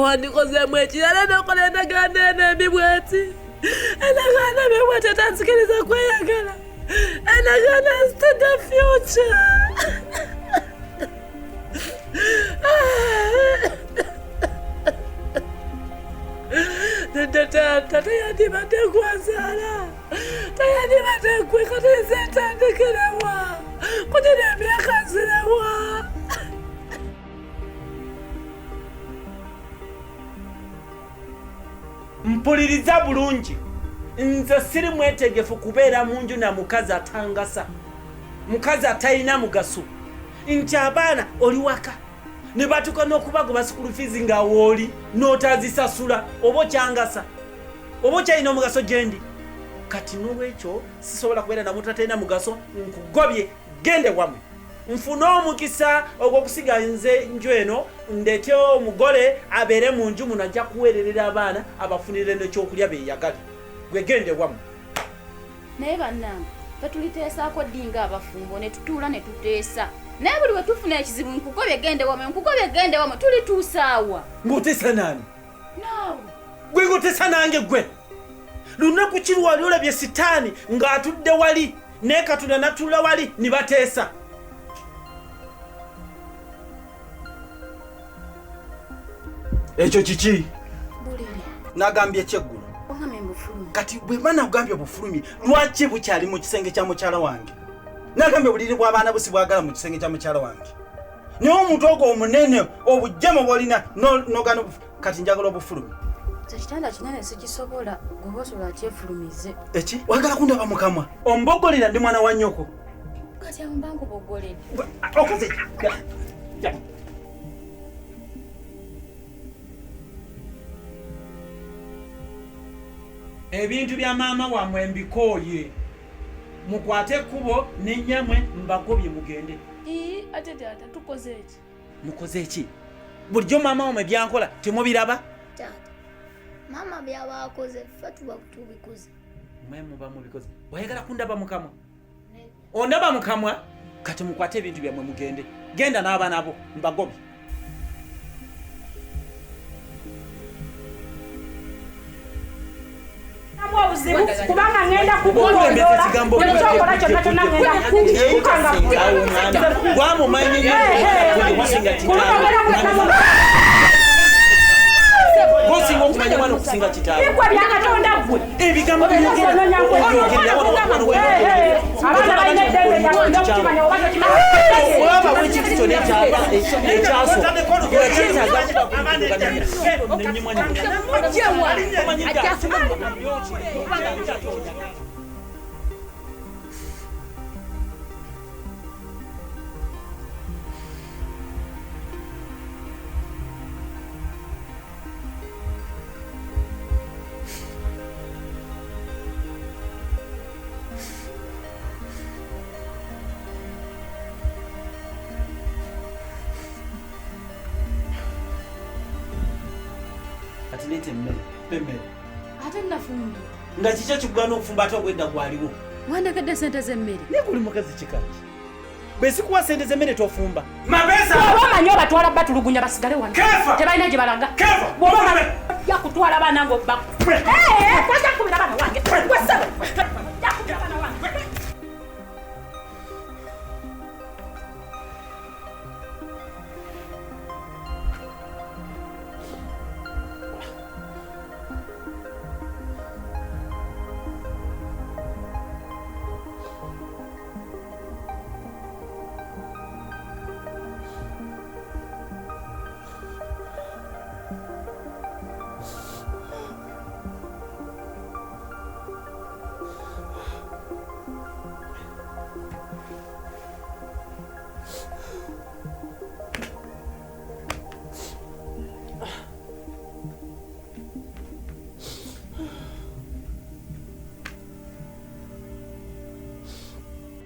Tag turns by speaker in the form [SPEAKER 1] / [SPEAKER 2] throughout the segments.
[SPEAKER 1] wandikoze mwekirala nokola endagaano eno embi bw'eti. Endagaano embi bw'eti etansikiriza kweyagala. Endagaano is to the future. Tata yandibadde gwazaala. Tayandibadde gwe kati zetandikirawa. Kugira emyaka nzirawa.
[SPEAKER 2] Mpuliriza bulungi. Nze siri mwetegefu kubeera mu nju na mukazi atangasa. Mukazi atalina mugaso. Nti abaana oli waka. Ne batuuka n'okubagoba school fees nga wooli n'otazisasula oba okyangasa. Oba okyalina omugaso gye ndi. Kati n'olwekyo sisobola kubeera na muntu atalina mugaso nkugobye gende wammwe. Nfune omukisa ogw'okusiga nze nju eno ndete omugole abeere mu nju muno ajja kuweererera abaana abafunire n'ekyokulya beeyagale. Gwe gende wammwe.
[SPEAKER 3] Naye bannange tetuliteesaako ddi ng'abafumbo ne tutuula ne tuteesa. Naye buli we tufuna ekizibu nkugobye gende wammwe tulituusaawa.
[SPEAKER 2] Ng'oteesa nani?
[SPEAKER 3] Naawe.
[SPEAKER 2] Gwe ng'oteesa nange gwe. Lunaku ki lwali olabye sitaani ng'atudde wali naye Katonda n'atuula wali ne bateesa. Ekyo kiki?
[SPEAKER 3] Buliri.
[SPEAKER 2] Nagambye ekyeggulu.
[SPEAKER 3] Ogambe bufulumi.
[SPEAKER 2] Kati bwe bana ugambye bufulumi lwaki bukyali mu kisenge kya mukyala wange? Nagambye buliri bw'abaana busi bwagala mu kisenge kya mukyala wange. Naye omuntu ogwo omunene obujjama bw'olina n'ogana kati njagala obufulumi.
[SPEAKER 3] Ekitanda kinene sikisobola gwe osobola kyefulumize.
[SPEAKER 2] Eki? Wagala kundaba mu kamwa? Ombogolera ndi mwana wa nnyoko.
[SPEAKER 3] Kati ambangu bogoledde.
[SPEAKER 2] Okoze. Ebintu bya maama wammwe mbikooye. Mukwate ekkubo n'ennyamwe mbagobye mugende.
[SPEAKER 1] Ate taata tukoze ki?
[SPEAKER 2] Mukoze ki? Bulijjo maama wammwe byankola temubiraba?
[SPEAKER 4] Taata, mama byaba akoze ffe tuba tubikoze.
[SPEAKER 2] Mmwe muba mubikoze. Oyagala kundaba mu kamwa? Ondaba mu kamwa? Kati mukwate ebintu byammwe mugende. Genda n'abaana bo mbagobye.
[SPEAKER 5] Kubanga ngenda kukulola ekyokola kyonna kyonna ngenda kukukanga
[SPEAKER 2] wamumanyi gosinga okumanya mwana okusinga kitaawe
[SPEAKER 5] bigwa byakatonda gwe
[SPEAKER 2] ebigambo
[SPEAKER 5] abaana balina eddembe lyabwe okukimanya oba
[SPEAKER 2] olaba wekintu kyonna ekyaso atilete mmere
[SPEAKER 3] Ate nafumbi.
[SPEAKER 2] nga kikyo kigwana okufumba ate ogwedda gwaliwo
[SPEAKER 3] Wandekadde ssente z'emmere.
[SPEAKER 2] naye guli mukazi kikaki bwe sikuwa ssente z'emmere tofumba
[SPEAKER 5] bw'oba omanyi obatwala batulugunya basigale wano tebalina gye balaga bw'oba omanyi ojja kutwala baana ng'obba kwata kubira baana wange ojja kubira baana wange.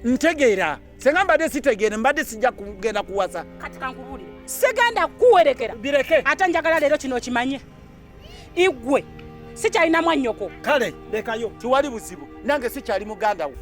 [SPEAKER 2] ntegeera senga mbadde sitegeere mbadde sijja kugenda kuwasa
[SPEAKER 5] Kati kankubulire sigenda kuwerekera
[SPEAKER 2] bireke
[SPEAKER 5] ate njagala leero kino okimanye igwe sikyalina mwannyoko
[SPEAKER 2] kale lekayo tiwali buzibu nange sikyali muganda wo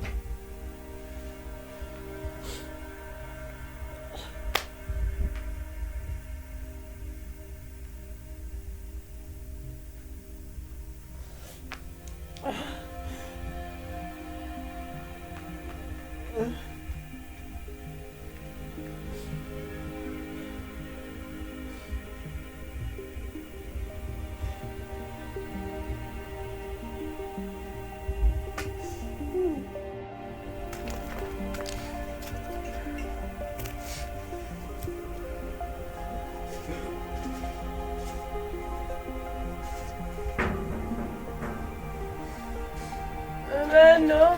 [SPEAKER 1] Beno.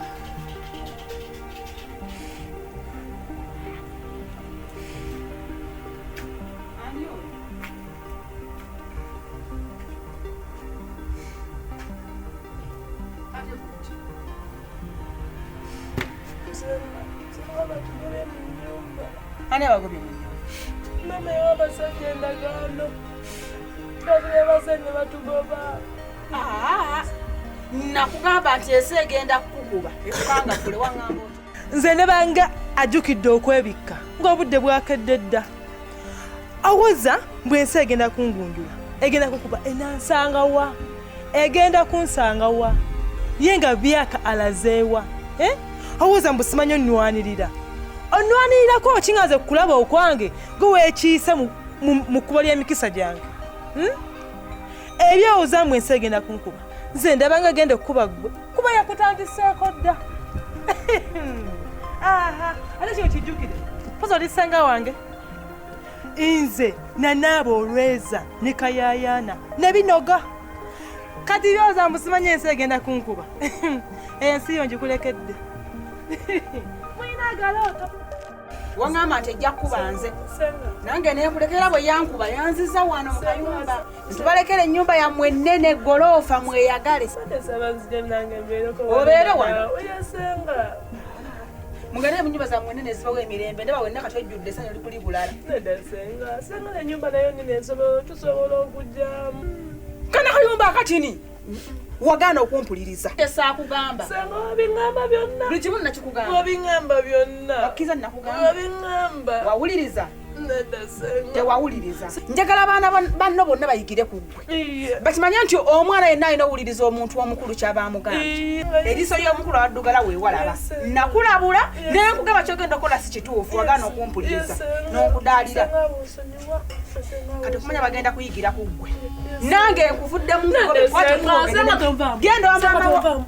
[SPEAKER 5] Ani abagobye?
[SPEAKER 1] Mama yabasajja endagaano. Babire basajja batugoba.
[SPEAKER 5] Nakugamba nti ensi egenda kukukuba ekukanga kule waŋŋamba oti.
[SPEAKER 1] Nze ne banga ajjukidde okwebikka ng'obudde bwakedde dda. Awoza bw'ensi egenda kungunjula, egenda kukuba enansanga wa? Egenda kunsanga wa? Ye nga byaka alazeewa. Awoza mbu simanyi onnwanirira. Onnwanirirako okingaze kulaba okwange gwe weekiise mu kkubo ly'emikisa gyange. Ebyowooza mbu ensi egenda kunkuba. Nze ndaba nga genda okukuba ggwe kuba yakutandiseeko dda. Ate kino kijjukire poza oli ssenga wange. Nze nanaaba olweza ne kayaayaana ne binoga. Kati byowooza mbu simanyi ensi egenda kunkuba. Ensi yo ngikulekedde. Mulina agalooto.
[SPEAKER 5] Waŋŋamba nti ejja kukuba nze. Nange neekulekera bwe yankuba yanziza wano mu kayumba. Ntubalekera ennyumba yammwe ennene goloofa mweyagale. Obeere wano. Mugende mu nnyumba zammwe ennene ezibawo emirembe ndaba wenna kati ojjudde essanyu oli kuli bulala.
[SPEAKER 1] Senga ennyumba nayo nnene tusobola okugyamu.
[SPEAKER 5] Kana kayumba akatini wagaana okumpuliriza. Saakugamba.
[SPEAKER 1] Senga obiŋŋamba byonna.
[SPEAKER 5] Buli kimu nakikugamba.
[SPEAKER 1] Obiŋŋamba byonna.
[SPEAKER 5] Wakkiriza nakugamba.
[SPEAKER 1] Obiŋŋamba.
[SPEAKER 5] Wawuliriza?
[SPEAKER 1] Nedda senga.
[SPEAKER 5] Tewawuliriza. Njagala abaana banno bonna bayigire ku ggwe. Bakimanye nti omwana yenna alina owuliriza omuntu omukulu kyaba amugambye. Eriiso y'omukulu awaddugala weewalaba. Nakulabula naye nkugamba kyogenda okukola si kituufu wagaana okumpuliriza n'okudaalira. Kati okumanya bagenda kuyigira ku ggwe. Nange nkuvuddemu genda wamaama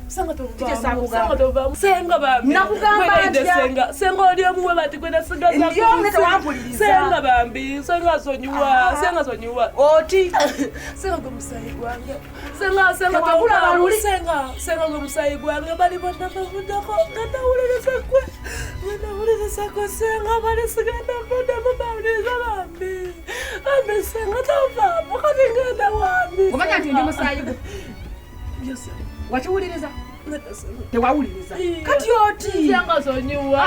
[SPEAKER 1] senga bambi.
[SPEAKER 5] Nakugamba ntya?
[SPEAKER 1] Senga oli omuwe bati gwe nasigaza
[SPEAKER 5] tewampuliriza.
[SPEAKER 1] Senga bambi, senga sonyiwa, senga sonyiwa.
[SPEAKER 5] Oti
[SPEAKER 1] Senga gwe musayi gwange. Senga
[SPEAKER 5] Tewabula baluli.
[SPEAKER 1] senga gwe musayi gwange bali bonna bavuddako ngandawuliriza gwe. Ngandawuliriza gwe senga bali sigenda muddamu bawuliriza bambi. Bambi senga tavaamu kati ngenda wambi.
[SPEAKER 5] omanya nti ndi musaayi gwe. Wakiwuliriza? Tewawuliriza. Kati oti
[SPEAKER 1] Senga sonyiwa.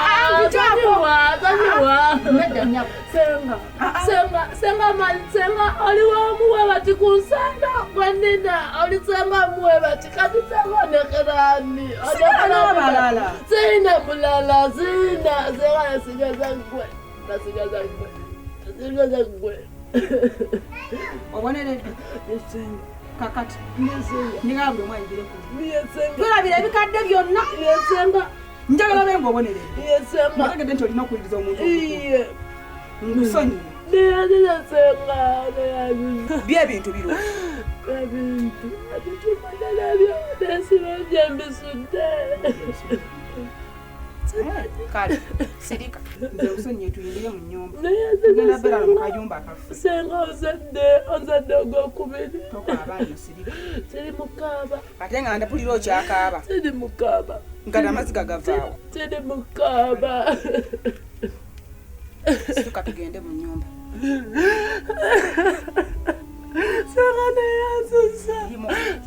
[SPEAKER 1] Senga oli wamuwe bati kunsanda gwenina oli senga muwe bati kati senga nekerani
[SPEAKER 5] balala.
[SPEAKER 1] sina mulala sina senga nasigaza gwe
[SPEAKER 5] oboneredde
[SPEAKER 1] Senga
[SPEAKER 5] kakati
[SPEAKER 1] Senga
[SPEAKER 5] ningambwe mwayigire ku
[SPEAKER 1] Senga
[SPEAKER 5] tulabira ebikadde byonna
[SPEAKER 1] Senga
[SPEAKER 5] njagala be ng'oboneredde
[SPEAKER 1] Senga
[SPEAKER 5] otegedde nti olina okuwuliriza omuntu
[SPEAKER 1] iye
[SPEAKER 5] nkusonyiwe
[SPEAKER 1] Senga
[SPEAKER 5] byebintu biro
[SPEAKER 1] ebintu madalabyo nesibajja mbisudde
[SPEAKER 5] kale sirika nze nsonyiwe tuyingire mu nnyumba tugenda beerala mu kayumba akaffe
[SPEAKER 1] senga onzadde ogwokubiri
[SPEAKER 5] tokaabaanyo sirika
[SPEAKER 1] tiri mukaaba
[SPEAKER 5] ate nga ndapulira okyakaaba
[SPEAKER 1] tiri mukaaba
[SPEAKER 5] nga namazzi gagavaawo
[SPEAKER 1] tiri mukaaba
[SPEAKER 5] situka tugende mu nnyumba
[SPEAKER 1] senga neyanziza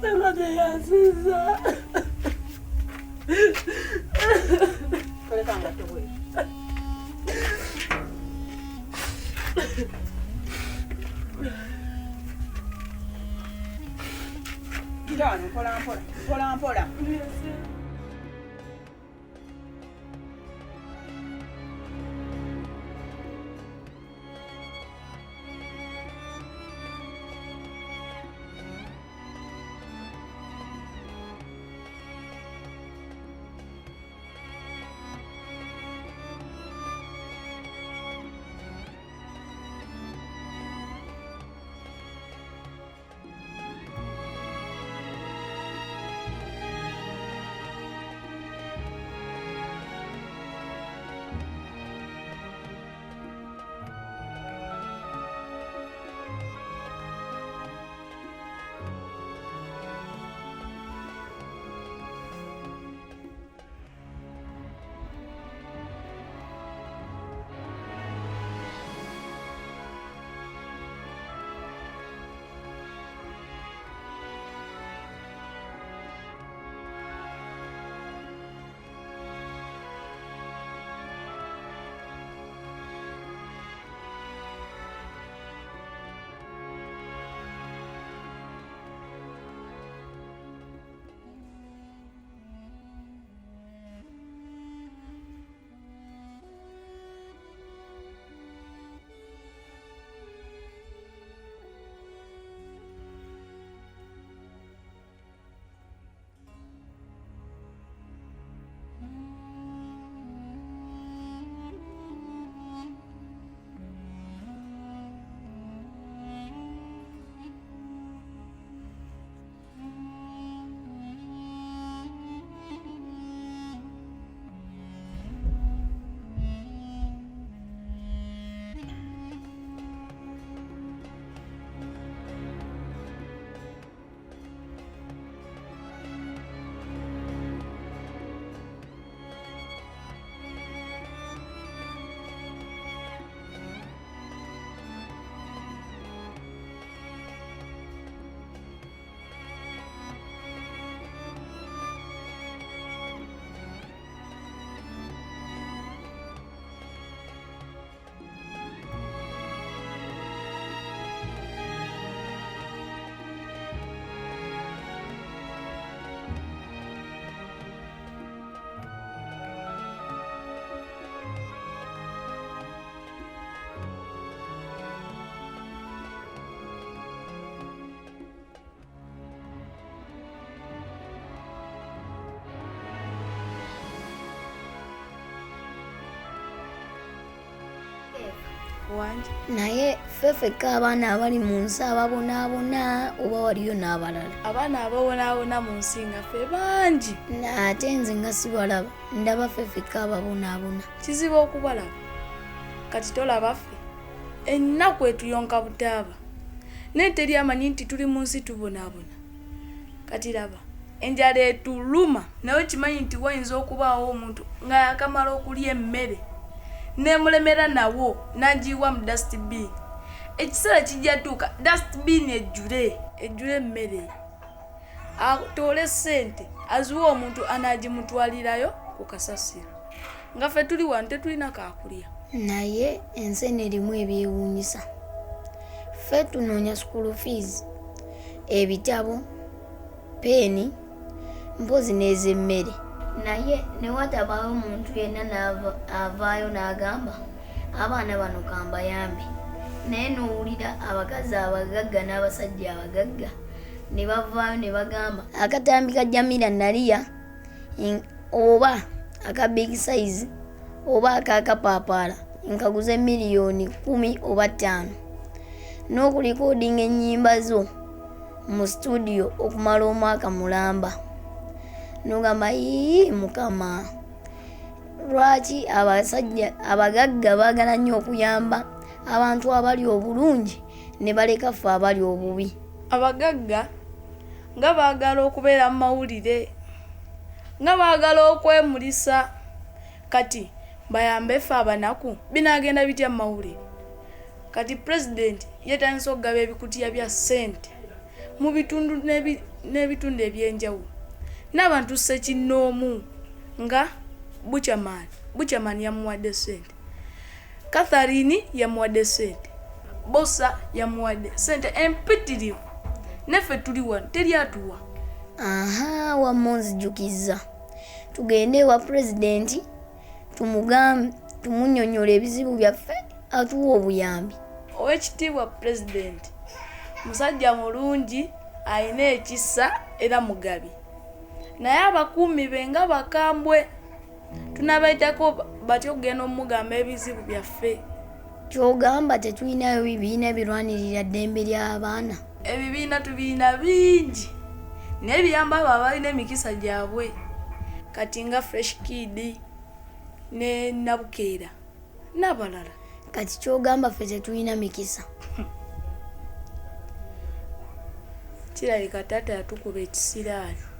[SPEAKER 1] senga neyanziza
[SPEAKER 5] tolekanga tebwe Kirano mpola mpola
[SPEAKER 3] wanje
[SPEAKER 4] naye ffeffekka abaana abali mu nsi ababonaabona oba waliyo n'abalala?
[SPEAKER 3] abaana ababonaabona mu nsi nga ffe bangi,
[SPEAKER 4] ate nze nga sibalaba, ndaba ffeffekka ababonaabona.
[SPEAKER 3] kizibu okubalaba. Kati tolaba ffe ennaku etuyonka butaaba naye teri amanyi nti tuli mu nsi tubonaabona. Kati laba enjala etuluma naye kimanyi nti wayinza okubaawo omuntu nga yakamala okulya emmere nemulemera nawo nagiwa mu dustbin. Ekiseera kijja tuuka dustbin ejjule emmere, atoole ssente aziwa omuntu anagimutwalirayo ku kasasiro. Nga ffe tuli wano tetulina kakulya.
[SPEAKER 4] naye ensene erimu ebyewuunyisa. Ffe tunoonya school fees, ebitabo, peeni, mpozi n'ez'emmere. Naye ne watabaawo omuntu yenna n'avaayo n'agamba abaana bano kambayambe. Naye n'owulira abakazi abagagga n'abasajja abagagga ne bavaayo ne bagamba akatambi ka Jamila Naliya oba aka big size oba akakapaapaala nkaguze miliyoni 10 oba 5 n'okulikodinga ennyimba zo mu studio okumala omwaka mulamba. Nogamba mukama, lwaki abasajja abagagga baagala nnyo okuyamba abantu abali obulungi ne baleka ffe abali obubi?
[SPEAKER 3] Abagagga nga baagala okubeera mu mawulire, nga baagala okwemulisa. Kati bayambe ffe abanaku binaagenda bitya mu mawulire? Kati pulezidenti yetandise okugaba ebikutiya bya ssente mu bitundu n'ebitundu ebyenjawulo. N'abantu ssekinnoomu nga Buchaman yamuwadde ssente, Catherine yamuwadde ssente, Bosa yamuwadde ssente empitirivu. Neffe tuli wano teri atuwa.
[SPEAKER 4] Wamma onzijukiza. Tugende ewa pulezidenti tumunyonyola ebizibu byaffe atuwa obuyambi.
[SPEAKER 3] Owekitiibwa pulezidenti musajja mulungi, alina ekisa era mugabi. Naye abakuumi be nga bakambwe, tunabayitako batyo okugenda omugamba ebizibu byaffe.
[SPEAKER 4] Kyogamba tetulinayo bibiina birwanirira ddembe ly'abaana?
[SPEAKER 3] Ebibiina tubiina bingi naye biyamba abo abalina emikisa gyabwe. Kati nga Fresh Kid ne Nabukeera n'abalala.
[SPEAKER 4] Kati kyogamba ffe tetulina mikisa?
[SPEAKER 3] Kirabika taata yatukuba ekisiraayo.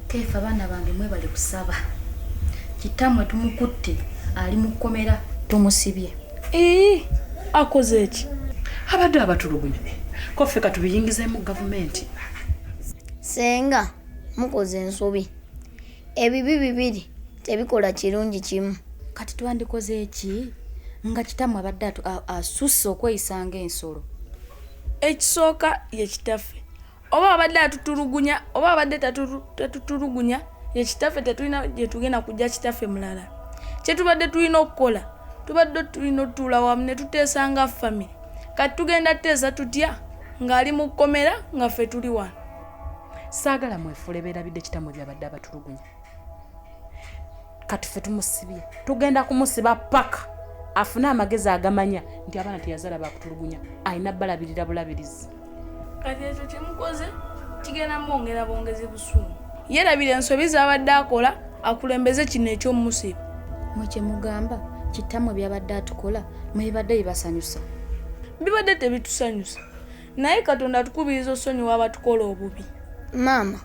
[SPEAKER 6] Teefa abaana bange mwebale kusaba. Kitamwe tumukutte ali mu kkomera tumusibye.
[SPEAKER 3] Akoze eki?
[SPEAKER 2] Abadde abatulugunya ko ffe katubiyingizeemu gavumenti.
[SPEAKER 4] Senga mukoze ensobi. Ebibi bibiri tebikola kirungi kimu.
[SPEAKER 6] Kati twandikoze eki nga kitamwe abadde asusse okweyisanga ensolo?
[SPEAKER 3] Ekisooka ye kitaffe. Oba abadde atutulugunya oba abadde tatutulugunya ye kitaffe, tetulina gye tugenda kujja kitaffe mulala. Kye tubadde tulina okukola, tubadde tulina otuula wamu ne tuteesanga family. Kati tugenda teesa tutya ng'ali mu kkomera nga ffe tuli wano?
[SPEAKER 2] Saagala mwefule beerabidde kitamwe byabadde abatulugunya. Kati ffe tumusibye, tugenda kumusiba paka afune amagezi agamanya nti abaana teyazaala bakutulugunya, alina balabirira bulabirizi.
[SPEAKER 3] Kati ekyo kimukoze kigenda mwongera bwongezi busuumu. Yerabira ensobi z'abadde akola akulembeze kino eky'omusiba.
[SPEAKER 6] Mwe kye mugamba kitamwe byabadde atukola mwebadde bibasanyusa?
[SPEAKER 3] Bibadde tebitusanyusa naye Katonda atukubiriza osonyiwa abatukola obubi.
[SPEAKER 4] Maama,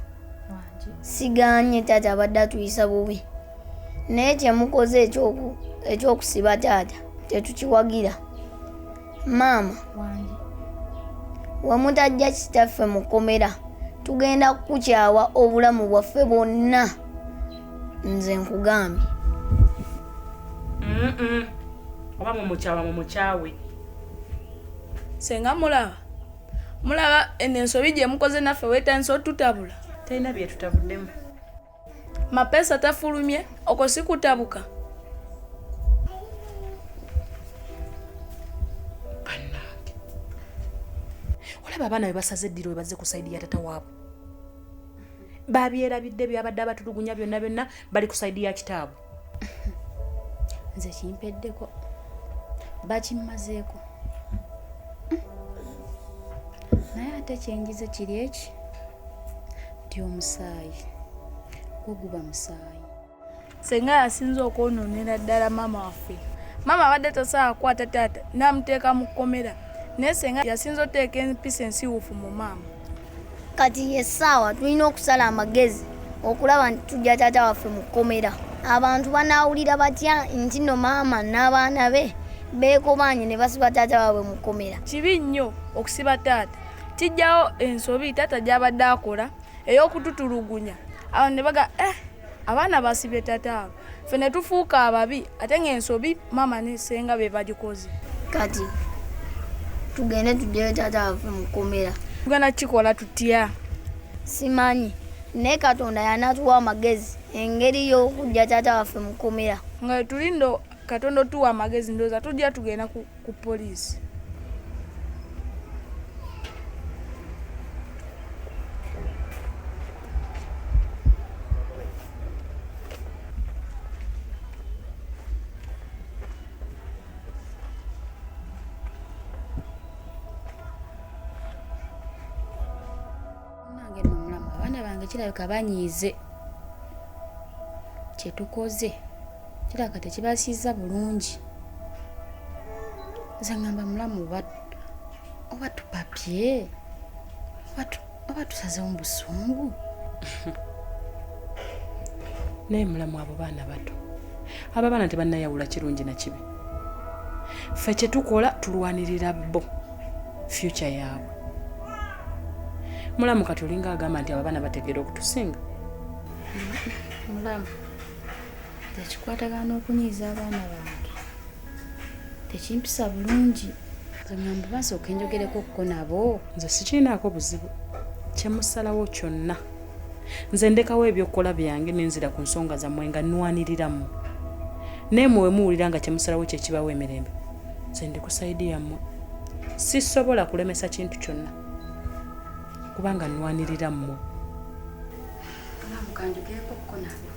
[SPEAKER 4] siganye taata abadde atuyisa bubi. Naye kyemukoze ekyokusiba taata tetukiwagira. Maama, wemutajja kitaffe mu kkomera tugenda kukukyawa obulamu bwaffe bwonna. Nze nkugambye.
[SPEAKER 2] Oba mumukyawe.
[SPEAKER 3] Senga mulaba ensobi gye mukoze naffe weetandisa otutabula.
[SPEAKER 2] Talina bye tutabuddemu.
[SPEAKER 3] Mapesa tafulumye okwo si kutabuka.
[SPEAKER 2] Bannange, olaba abaana be basaze eddiro we bazze ku sayidi ya tata waabwe. Babyerabidde byabadde abatulugunya byonna bali ku sayidi ya kitaabwe.
[SPEAKER 6] Nze kimpeddeko. bakimazeeko naye ate kyenjize kiri eki nti omusaayi gwo guba musaayi.
[SPEAKER 3] Senga yasinza okwonoonera ddala maama waffe. Maama abadde tasobola kukwata taata n'amuteeka mu kkomera, naye senga yasinza oteeka empisa ensiiwuufu mu maama.
[SPEAKER 4] Kati essaawa tulina okusala amagezi okulaba nti tujja taata waffe mu kkomera. Abantu banaawulira batya nti no maama n'abaana be beekobanye ne basiba taata waabwe mu kkomera?
[SPEAKER 3] Kibi nnyo okusiba taata. Kijjawo ensobi taata gy'abadde akola ey'okututulugunya. Awo ne baga abaana basibye taata waabwe. Ffe ne tufuuka ababi ate ng'ensobi maama ne senga be bagikoze.
[SPEAKER 4] Kati tugende tujjayo taata waffe mu kkomera.
[SPEAKER 3] Tugenda kikola tutya?
[SPEAKER 4] Simanyi naye Katonda y'anaatuwa amagezi engeri y'okujja taata waffe mu kkomera.
[SPEAKER 3] Nga tulindo Katonda otuwa amagezi ndowooza tujja tugenda ku poliisi.
[SPEAKER 6] Nange nomulamu abaana bange kirabika banyiize kyetukoze kiraka tekibasiiza bulungi. Nze ngamba mulamu oba tupapye oba tusazewo mu busungu.
[SPEAKER 2] naye mulamu abo baana bato, abo abaana tebannayawula kirungi na kibi. Ffe kyetukola tulwanirira bo future yaabwe. Mulamu kati olinga agamba nti abo abaana bategeera okutusinga.
[SPEAKER 6] Mulamu tekikwatagana okunyiiza abaana bange tekimpisa bulungi. Nze ngamba basooka enjogereko ko nabo.
[SPEAKER 2] Nze sikiinaako buzibu kyemusalawo kyonna. Nze ndekawo ebyokukola byange nenzira ku nsonga zammwe nga nnwaniriramu. Naye muwe muwulira nga kyemusalawo kye kibawo emirembe, nze ndi ku sayidi yammwe. Sisobola kulemesa kintu kyonna kubanga nnwanirira mmwe.
[SPEAKER 6] Mulamu kanjogereko ko nabo.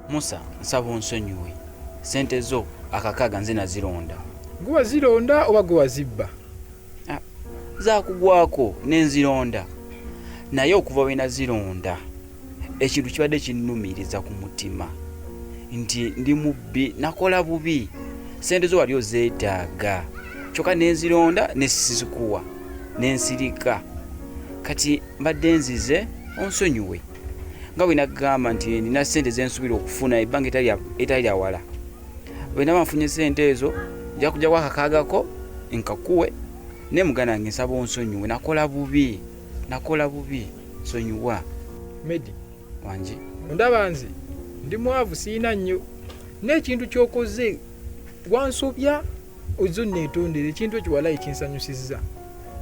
[SPEAKER 7] Musa, nsaba onsonyiwe. Sente zo akakaaga nze nazironda.
[SPEAKER 8] Gwe wazironda oba gwe wazibba?
[SPEAKER 7] Zaakugwako n'enzironda. Naye okuva we nazironda ekintu kibadde kinnumiriza ku mutima nti ndi mubbi, nakola bubi. Sente zo wali ozeetaaga kyokka n'enzironda ne sizikuwa n'ensirika. Kati mbadde nzize onsonyiwe. Nga bwe nagamba nti nina sente zensuubira okufuna ebbanga etali awala. Bwe naba nfunye sente ezo nja kujja kwakakaagako nkakuwe ne muganda wange nsaba onsonyiwe. Nakola bubi nsonyiwa.
[SPEAKER 8] Medi
[SPEAKER 7] wangi
[SPEAKER 8] ondaba nze ndi mwavu siina nnyo n'ekintu ky'okoze wansobya ozo neetondera ekintu ekyo walayi kinsanyusizza.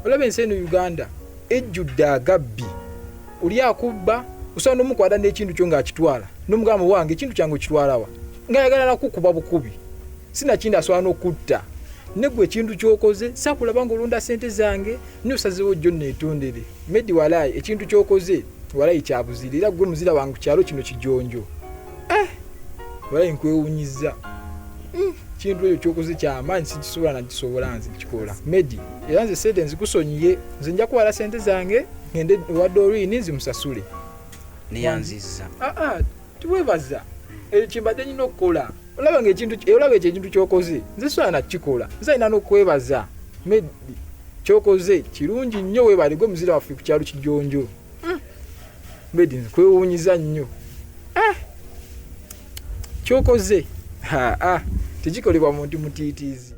[SPEAKER 8] Olaba ensi eno Uganda ejjudde agabbi. Oli akubba osobola n'omukwata n'ekintu kyo ng'akitwala n'omugamba wange ekintu kyange okitwalawa ng'ayagala nakukuba bukubi. Sinakindi asobola n'okutta. Ne gwe ekintu ky'okoze sakulaba ng'olonda sente zange n'osazeewo jjo neetondere. Medi walayi ekintu ky'okoze walayi kya buzira era gwe muzira wange ku kyalo kino kijonjo. Walayi nkwewunyizza. Kintu ekyo ky'okoze ky'amaanyi sikisobola nakisobola nze kikola. Medi era nze sente nzikusonyiye, nze nja kuwala sente zange ngende ewa Doreen nzimusasule.
[SPEAKER 7] Neyanziza.
[SPEAKER 8] Tuwebaza ekimbadde nnina okukola. Olaba ekintu ky'okoze nze sobola nakikola. Nze alina n'okwebaza. Medi ky'okoze kirungi nnyo, weebale gwe muzira waffe ku kyalo kijonjo. bedi kwewuunyiza nnyo kyokoze tekikolebwa muntu mutiitiizi.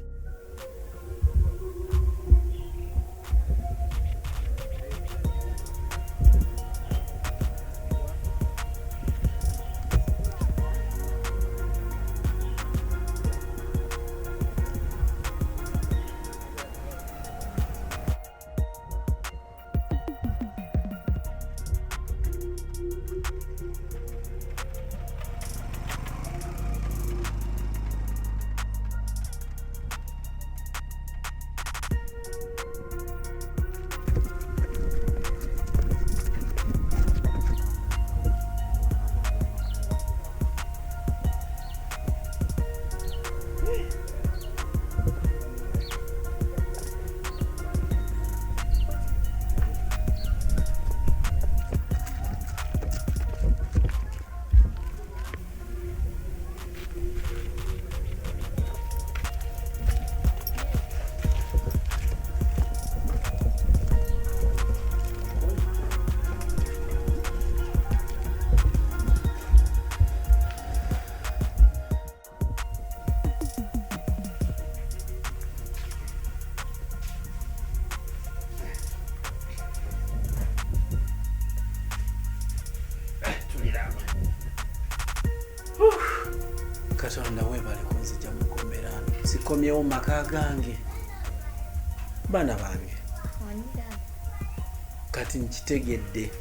[SPEAKER 2] Katonda webale kunzija mukomera sikomyewo maka gange baana bange kati nkitegedde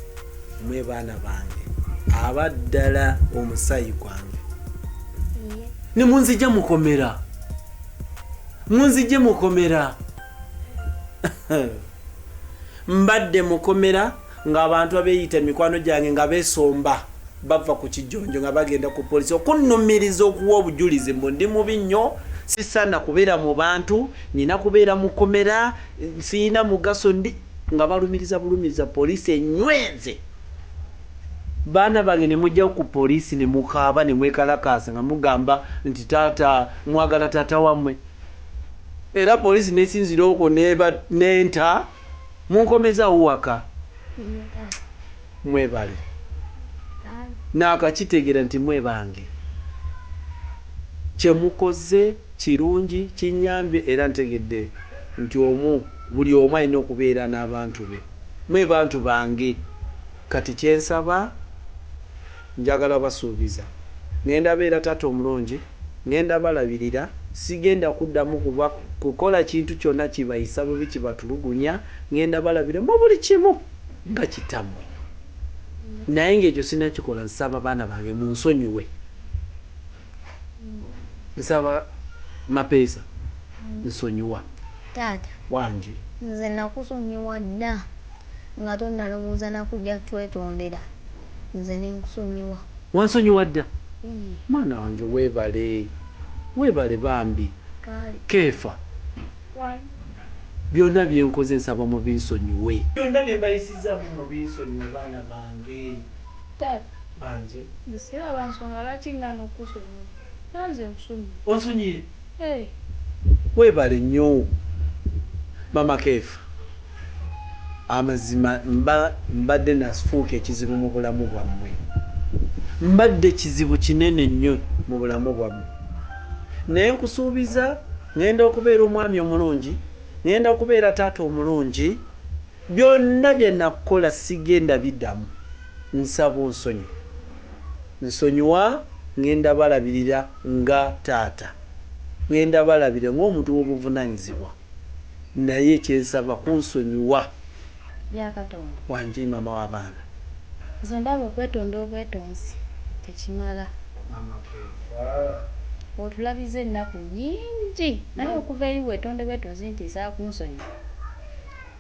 [SPEAKER 2] mwe baana bange abaddala omusayi gwange ne munzija mukomera munzije mukomera mbadde mukomera ng'abantu abeeyita mikwano gyange nga beesomba bava ku kijonjo nga bagenda ku polisi okunnumiriza okuwa obujulizi mbu ndi mubi nnyo sisaana kubeera mu bantu nina kubeera mukomera siina mugaso ndi nga balumiriza polisi enyweze. Baana bange ne mujja ku polisi ne mukaaba ne mwekalakaasa nga mugamba nti taata mwagala taata wammwe era polisi nesinzira okwo nenta munkomezaawo waka mwebale naakakitegera nti mwebange kyemukoze kirungi kinyambye era ntegedde nti buli omu alina okubeera n'abantu be mwe bantu bange. Kati kyensaba njagala basuubiza ngenda beera taata omulungi ngenda balabirira sigenda kuddamu kukola kintu kyonna kibayisa bubi kibatulugunya ngenda balabira mu buli kimu nga kitammwe naye ng'ekyo sinakikola nsaba baana bange munsonyiwe nsaba mapeesa nsonyiwa
[SPEAKER 4] taata
[SPEAKER 2] wange
[SPEAKER 4] nze nakusonyiwa dda nga tonnalowooza nakujja twetondera nze nenkusonyiwa.
[SPEAKER 2] wansonyiwa dda mwana wange weebale bambi keefa byonna byenkoze nsaba mu binsonyiwe byonna bye mbayisizza mu binsonyiwe baana bange banje
[SPEAKER 3] siraba nsonga lwaki ngana okusonyiwa nanze nkusonyiwa
[SPEAKER 2] onsonyiye weebale nnyo mama keefa amazima mbadde nafuuka ekizibu mu bulamu bwammwe mbadde kizibu kinene nnyo mu bulamu bwammwe naye nkusuubiza ngenda okubeera omwami omulungi ngenda okubeera taata omulungi byonna bye nakukola sigenda biddamu nsaba onsonyi nsonyiwa ngenda balabirira nga taata ngenda balabirira ng'omuntu w'obuvunanyizibwa naye kyensaba kunsonyiwa
[SPEAKER 6] byakatonda
[SPEAKER 2] wange mama w'abaana
[SPEAKER 6] nze ndaba okwetonda obwetonzi tekimala otulabiza ennaku nyingi naye okuva eri wetonde bwetonzi nti saa kunsonyiwa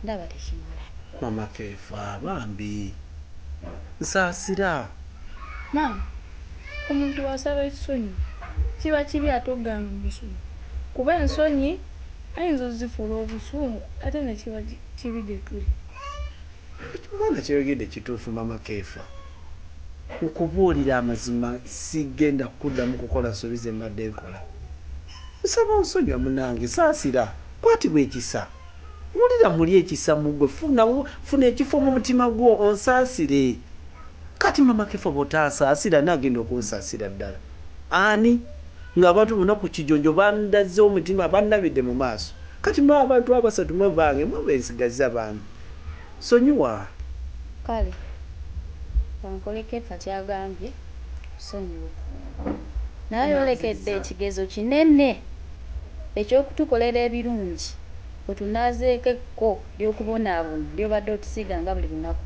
[SPEAKER 6] ndaba tekimala.
[SPEAKER 2] mama keefa bambi nsaasira
[SPEAKER 3] maama omuntu wasaba ekisonyi kiba kibi ate ogamba omusonyi kuba ensonyi ayinza ozifuula obusungu ate nekiba kibi gye tuli.
[SPEAKER 2] Ekibanda kyeyogedde kituufu mama keefa nkubuulira amazima sigenda kuddamu kukola nsobi ze mbadde nkola nsaba onsonyiwa munange saasira kwatibwa ekisa wulira muli ekisa mugwe funa ekifo mu mutima gwo onsaasire kati mama Kefa bw'otasaasira nagenda okunsaasira ddala ani ng'abantu bonna ku kijonjo bandazze omutima bannabidde mu maaso kati mwe abantu abasatu mwe bange mwe bensigazza bange sonyiwa
[SPEAKER 6] kale kankoleko Kefa kyagambye sonyiwa naye olekedde ekigezo kinene ekyokutukolera ebirungi wetunaazeekeko ly'okubonaabona ly'obadde otusiga nga buli lunaku.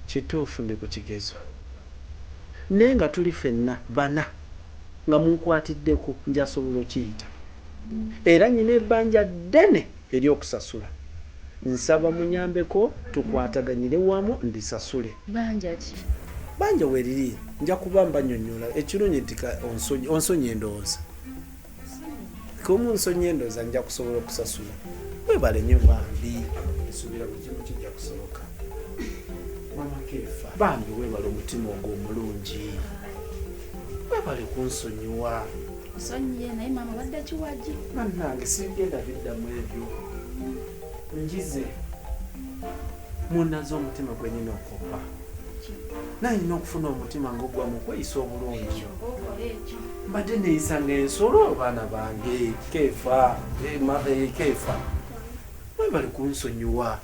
[SPEAKER 2] kituufu ndi ku kigezo naye nga tuli ffenna bana nga munkwatiddeko njasobola okiyita era nyina ebbanja ddene ery'okusasula nsaba munyambeko tukwataganyire wamu ndisasule.
[SPEAKER 6] Banja ki?
[SPEAKER 2] Banja weriri nja kuba mbanyonnyola ekirungi nti onsonyi endowooza kumu nsonyi endowooza nja kusobola okusasula webale nnyo bambi esuubira ku kimu kijja kusoboka. Mama Kefa bambi webale omutima ogwo omulungi webale kunsonyiwa
[SPEAKER 3] Nsonyiye naye maama badde kiwaji.
[SPEAKER 2] bannange sigenda biddamu ebyo njize munaze omutima gwe nina okoppa naye nina okufuna omutima ng'ogwamu kweyisa obulungi mbadde neeyisa ng'ensolo baana bange Kefa Kefa webale kunsonyiwa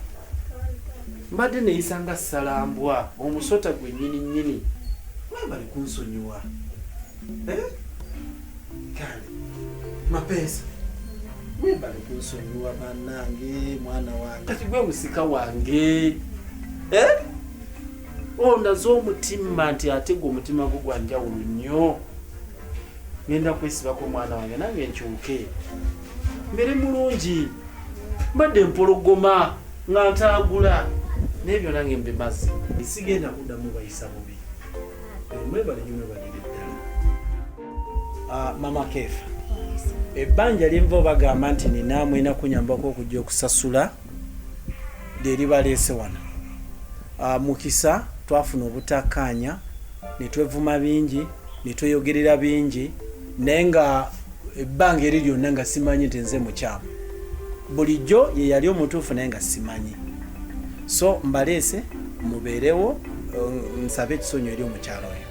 [SPEAKER 2] mbadde neeyisa nga salambwa omusota gwe nnyini webale kunsonyiwa kale mapeesa webale kunsonyiwa bannange mwana wange kati gwe musika wange ondaze omutima nti ate gwe omutima gwo gwa njawulo nnyo ngenda kwesibako omwana wange nange nkyuke mbere mulungi mbadde mpologoma nga ntaagula n'ebyo nange mbimaze sigenda kuddamu bayisa bubi mwebale nyo mwebalire ddala. Mama Kefa ebbanja lyenva bagamba nti ninaamwe ina kunyambako okujja okusasula lyeribaleese wano mukisa twafuna obutakkaanya ne twevuma bingi ne tweyogerera bingi naye nga ebbanga eri lyonna nga simanyi nti nze mukyamu bulijjo ye yali omutuufu naye nga simanyi so mbaleese mubeerewo nsabe ekisonyo eri omukyalo oyo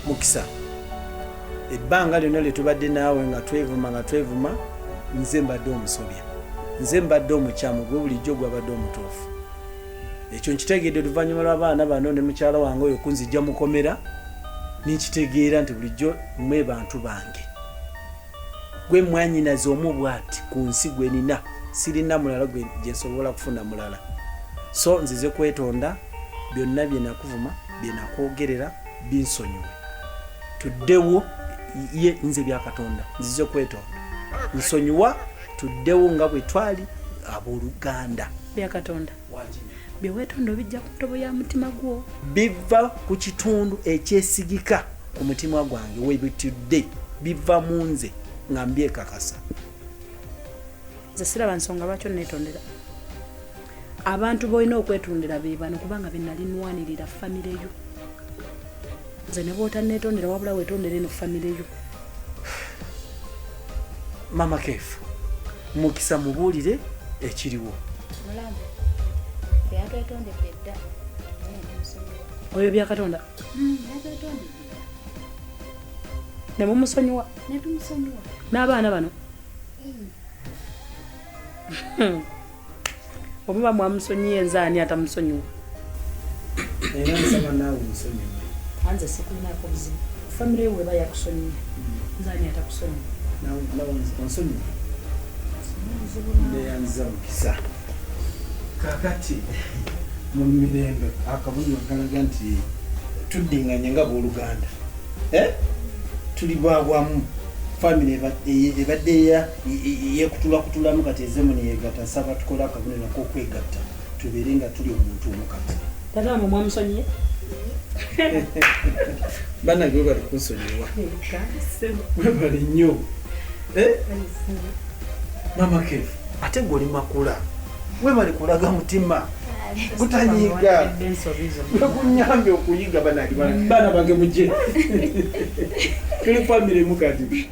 [SPEAKER 2] mukisa ebbanga lyonna lye tubadde naawe nga twevuma nze mbadde omusobya nze mbadde omukyamu gwe bulijjo gwabadde omutuufu ekyo nkitegedde oluvannyuma lw'abaana bano ne mukyala wange oyo kunzijja mukomera ninkitegeera nti bulijjo mwe bantu bange gwe mwanyinaze omu bw'ati ku nsi gwe nina sirina mulala gwe gyensobola kufuna mulala so nzize kwetonda byonna bye nakuvuma bye nakwogerera binsonyiwe tuddewo ye nze bya Katonda nzize kwetonda nsonyiwa tuddewo nga bwe twali abooluganda
[SPEAKER 5] bya Katonda bye weetonda obijja ku ntobo ya mutima gwo
[SPEAKER 2] biva ku kitundu ekyesigika ku mutima gwange webitudde biva mu nze nga mbyekakasa.
[SPEAKER 5] nze siraba nsonga lwaki onneetondera abantu b'olina okwetondera be bano kubanga be nali nwanirira famire yo nze ne bw'otanneetondera wabula weetondera eno famire yo.
[SPEAKER 2] Mama Kefa mukisa mubuulire ekiriwo
[SPEAKER 6] Mulambe byatwetondedde dda
[SPEAKER 5] oyo bya Katonda
[SPEAKER 6] yatwetondedde
[SPEAKER 5] ne mumusonyiwa
[SPEAKER 6] netumusonyiwa
[SPEAKER 5] n'abaana bano omuba mwamusonyiye nze ani atamusonyiwa
[SPEAKER 2] era nsaba naawe musonyiwe
[SPEAKER 5] anze sikulinaako buzibu famire yo weba yakusonyiye nze ani atakusonyiwa
[SPEAKER 2] onsonyiwe neyanziza mukisa kakati mu mirembe akabonero kalaga nti tuddinganye nga booluganda tuli bwawamu famire ebadde yekutulakutulamu kati ezemu neyegatta nsaba tukole akabonero k'okwegatta tubeere nga tuli omuntu omu kati
[SPEAKER 5] tata wamwe mwamusonyiye
[SPEAKER 2] bannange webali kunsonyiwa webali nnyo Mama Kefa ate gwe oli makula webali kulaga mutima gutanyiiga gunyambye okuyiga bana bange mujje tuli famire mu kati